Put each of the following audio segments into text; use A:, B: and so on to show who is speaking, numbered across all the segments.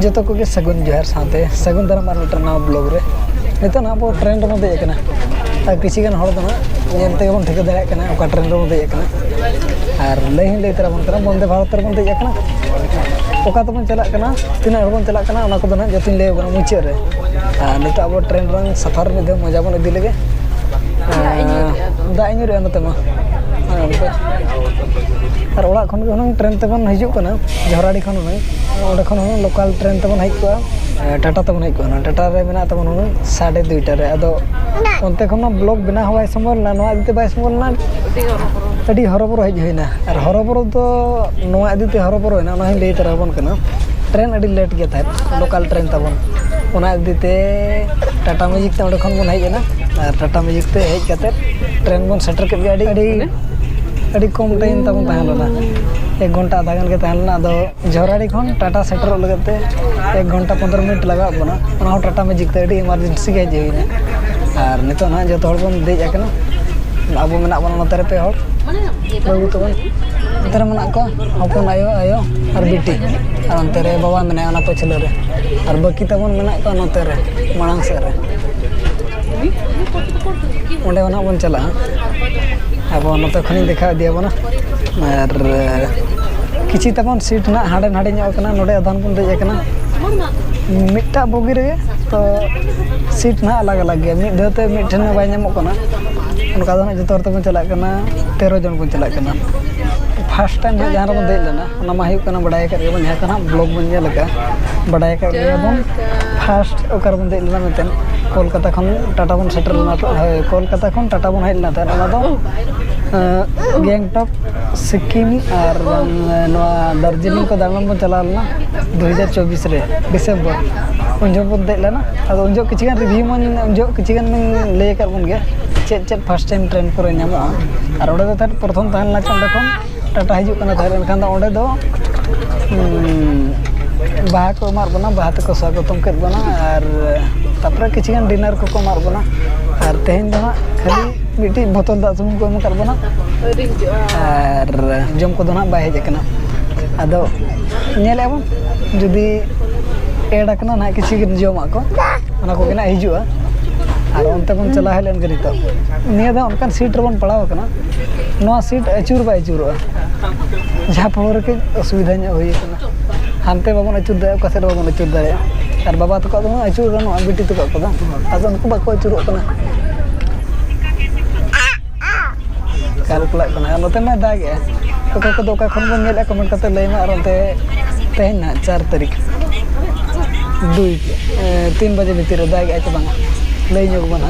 A: जो को सगुन जोहार साथे सगुन दाराम और मिट्टन नवा ब्लॉग रे नितो ना अब ट्रेन रे दे कना और किसी गान हड़ दो ना नेलते बन ठिका दाड़ा कना ओका ट्रेन रे दे कना और लई तरा बन कना बंदे भारत रे बन दे कना ओका तो बन चला कना तिना हड़ बन चला कना ओना को ना जतिन ले बन मुचे रे नितो अब ट्रेन रंग सफर में दे मजा बन इदी लगे दा इनु रे नते मा और ओड़ा खन ट्रेन ते बन हिजु कना जहराड़ी खन ओडे खन लोकल ट्रेन ते बन हज को टाटा ते बन हज को टाटा रे मेना तबन 2:30 रे अदो ओनते खन ब्लॉग बना हवाय समल ना नवा इते बाय समल ना अडी हरबर हज होइना और हरबर तो नवा इते हरबर होइना ना ले तरा बन कना ट्रेन अडी लेट गे था लोकल ट्रेन तबन ओना इते टाटा मैजिक ते ओडे खन बन हजना और टाटा मैजिक ते हज कते ट्रेन बन सेटर के अड़ी कम टाइम तब तहलना 1 घंटा आधा गन के तहलना अदो जहराड़ी खन टाटा सेटर लगते 1 घंटा 15 मिनट लगा बना टाटा मैजिक ते अड़ी इमरजेंसी के जेना और नितो ना जो हड़ बन देज आकना अब मेना बन नते रे पे हड़ बाबू तबन नते रे मेना को हपन आयो और बिटी और अंते रे बाबा मेना ओना पछले रे और बाकी तबन मेना को नते रे मांग से रे ओंडे ओना बन चला अब नते खनि देखा दिया बना और किछि तबन सीट ना हाडे नाडे ᱧᱚᱜ नोडे आधान बन देज कना मिट्टा बोगी रे तो सीट ना अलग अलग गया मिड दते मिड ठन बाय ᱧᱟᱢᱚᱜ कना उनका दो जतो तबन चला कना 13 जन बन चला कना फर्स्ट टाइम जहां बन देज लेना ओना मा हियो कना बडाय कर बन या कना ब्लॉग बन जे लगा बडाय कर बन फर्स्ट ओकर बन देज लेना मेतन कोलकाता खन टाटा बन सेटर लेना तो कोलकाता खन टाटा बन हेलना था ओना दो गैंगटॉक सिक्किम और दार्जिलिंग को दामन बन चला लेना 2024 रे दिसंबर उन जो बन देज लेना अब उन जो किछि गान रिव्यू मन उन जो किछि गान मन ले कर बन गया चेक फर्स्ट टाइम ट्रेन को नामो और ओडे दो प्रथम तहलना ओडे खन टाटा हिजु कना थारे एनखान दो ओडे दो बाहा को मार बना बाहा तक स्वागतम कर बना और तापर किछि गान डिनर को मार बना और तेहन दो खाली मिटी बोतल दा सुम को कर बना और जम को दो ना बाय हेज कना अदो नेल एबन जुदी एड कना ना किछि गिन जमा को ओना को गना हिजुआ और उनते बन चला हेलन गरी तो निया दा उनकन सीट रे बन पड़ाव कना नो सीट अचूर बाय अचूरवा जहां पर के असुविधा न होई कना हानते बाबन अचूर दे कसे बाबन अचूर दे और बाबा तो को अचूर गनो बिटी तो को दा अदो उनको बाको अचूर कना कालकुला कना नते में दागे तो को का खन बन नेला कमेंट करते लेना और उनते तेना 4 तारीख 3 बजे भीतर दागे तो बांग लई जोग बना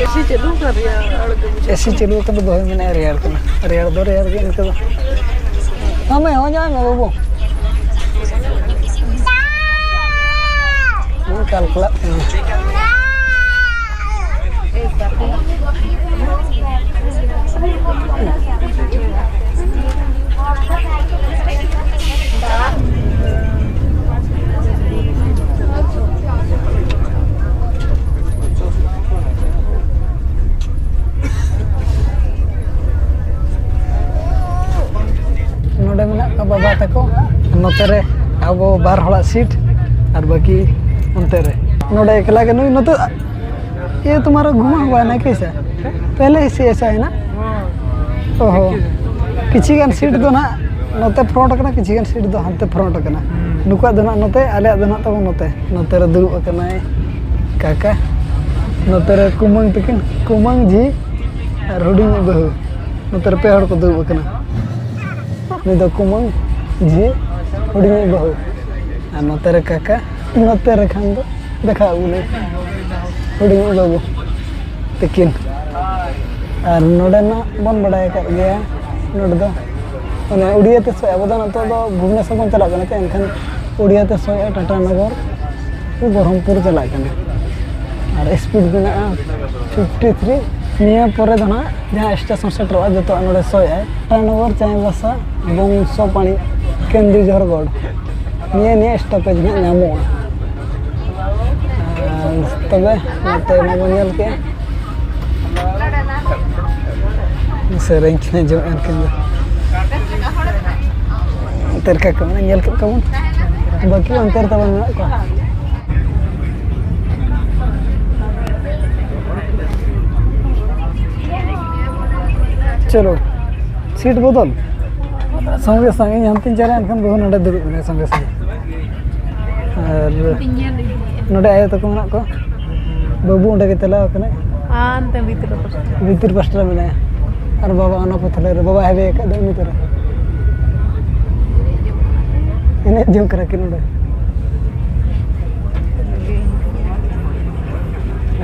A: एसी चलू कर रिया एसी चलू कर दो में रेयर कना रेयर के इनको हमें हो जाए ना बाबू कालकुला नोडे मेना का बाबा तको नोते रे अब बार हला सीट और बाकी उनते रे नोडे एकला के नुई नोते ये तुम्हारा घुमा हुआ है ना कैसा पहले से ऐसा है ना ओहो किछि गान सीट दो ना नोते फ्रंट कना किछि गान सीट दो हांते फ्रंट कना नुका दो ना नोते आले दो ना तब नोते रे दुरु कना काका नोते रे कुमंग जी और हुडिंग बहू नोते रे पे हड़ को दुरु कना नि दो कुमंग जी हुडिंग बहू और नोते रे काका नोते रे खान दो देखा उने हुडिंग बहू तकिन और नोडे ना बन बडाय कर गया नोडे दो माने उड़िया ते सोय अब तो भुवनेश्वर बन चला कना एनखान उड़िया ते सोय टाटा नगर बरहमपुर चला कना और स्पीड बिना 53 निया परे दो ना जहां स्टेशन सेटर जो तो नोडे सोय टाटा नगर चाय बसा बंसो पानी केंद्री जहरगढ़ निया स्टॉपेज में नामो तबे नते मामनियल के सेरेंज ने जो एनकिन terka kemana nyel ke kamu बाकी अंतर तबन मेना को चलो सीट बदल संगे संगे हम तीन चार एनखान बहु नडे दुड़ुब ने संगे संगे और नडे आयो तको मेना को बाबू उंडे के तला कने
B: आंते
A: भीतर पास्टा मेना और बाबा अना पथले रे बाबा हेबे का दमी तोरा इने जो करा कि नडे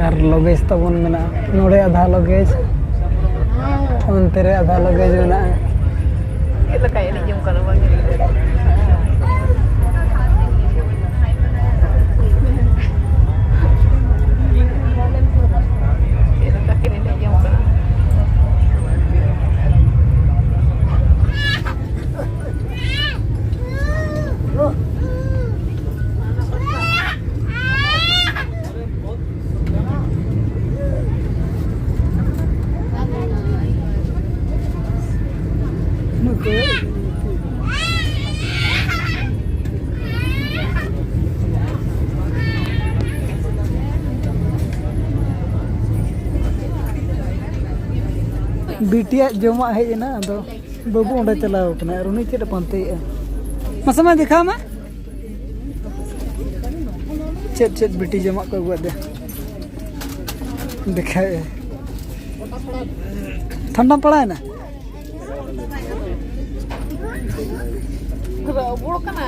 A: और लगेज तबन मेना नडे आधा लगेज उनते रे आधा लगेज मेना
B: kita kayak di jam kalau bagi kita kaki ini jam kalau
A: बिटिया जमा हेजना तो बाबू उंडे चलाव कना और उनी चेड पंते मसमा दिखा मा चेड चेड बिटी जमा को गदे दिखा ठंडा पड़ा है ना
B: बुड़ कना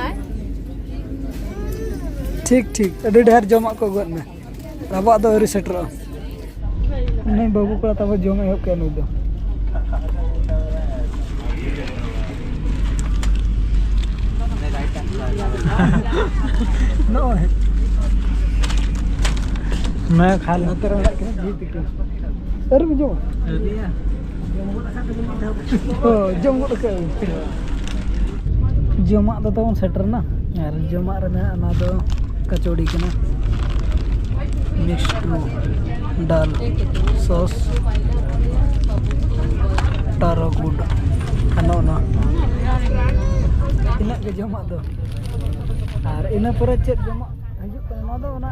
A: ठीक ठीक अड़ी ढेर जमा को गद में अब दो हरी सेटर नहीं बाबू को तब जमा हो के नु दो नो मैं खा ला तेरा जीत के अरे जो जम गुड के जमा तो तब सेटर ना यार जमा रना ना दो कचौड़ी के ना मिक्स दाल सॉस टारो गुड खाना ना इना के जमा दो और इना पर चेक जमा हजू ना दो ना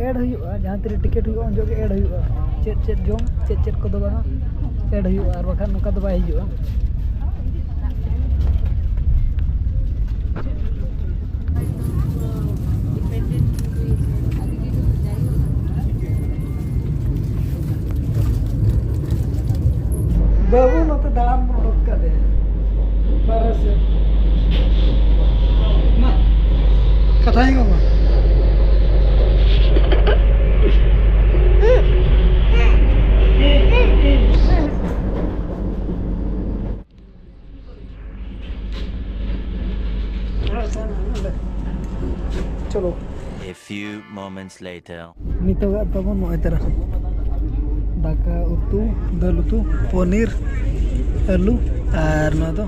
A: ऐड हुआ जहाँ तेरे टिकट हुआ जो के ऐड हुआ चेक चेक जम चेक चेक को दो बना ऐड हुआ और बखा नुका दो बाई हुआ बाबू न तो दाम उड़क का दे बारह से ना कथा ही गमा चलो
C: A few moments later.
A: नितोगा तबन नय तरह दाका उतु दाल उतु पनीर आलू और ना तो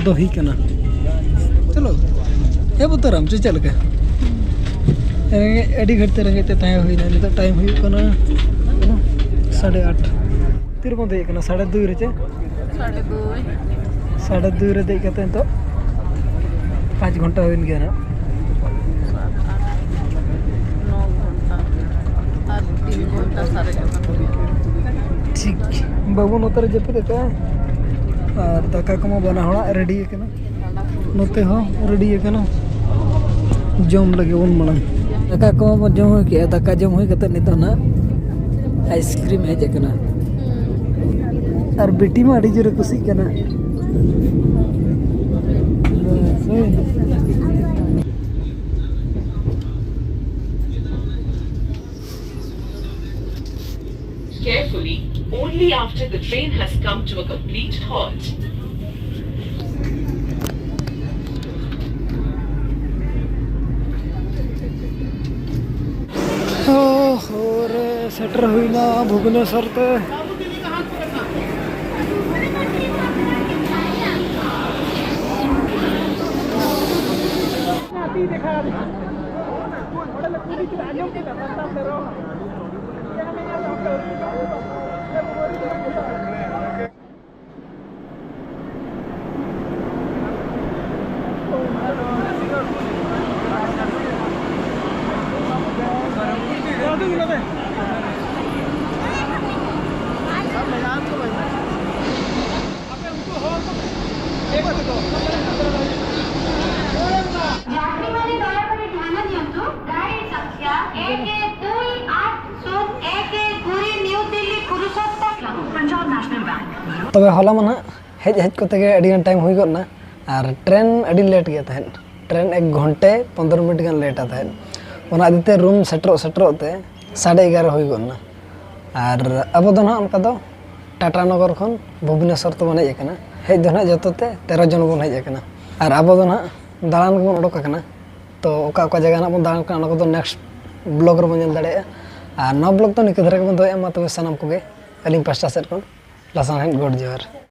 A: दही कना चलो ए बुतराम चल के एडी घटते रंगते ताय होइना नितो टाइम हुई कना 8:30 तिर बंद हे कना 2:30 रे चे 2:30 रे दे कते तो 5 घंटा होइन गया ना
B: 9 घंटा और 3 घंटा सारे
A: ठीक बाबू नोतर जपे देता और दाका को बना होड़ा रेडी कना नोते हो रेडी कना जम लगे उन मलंग दाका को जम हो के दाका जम हो कते नितो ना आइसक्रीम है जकना और बेटी में अड़ी जोरे खुशी कना
D: Carefully, only after the train has come to a complete halt.
A: और सेटर हुईना भुवनेश्वर ते तबे हला मा हेज हेज कोते गे अड़ी टाइम हुई गना और ट्रेन अड़ी लेट गया तहन ट्रेन 1 घंटे 15 मिनट गान लेट तहन ओना आदिते रूम सेटरोते 11:30 हुई गना और अब दो ना उनका दो टाटा नगर खन भुवनेश्वर तो बन हेज दो ना जोते 13 जन बन हेज और अब दो ना दालान को बन उडोक तो ओका जगह ना बन दालान का को नेक्स्ट ब्लॉग रे बन जल दाड़े और नौ ब्लॉग तो निके धरे को बन दोए मा तबे सनम को गे अलिंग पास्टा सेट को लसन हेड गॉड जोहर।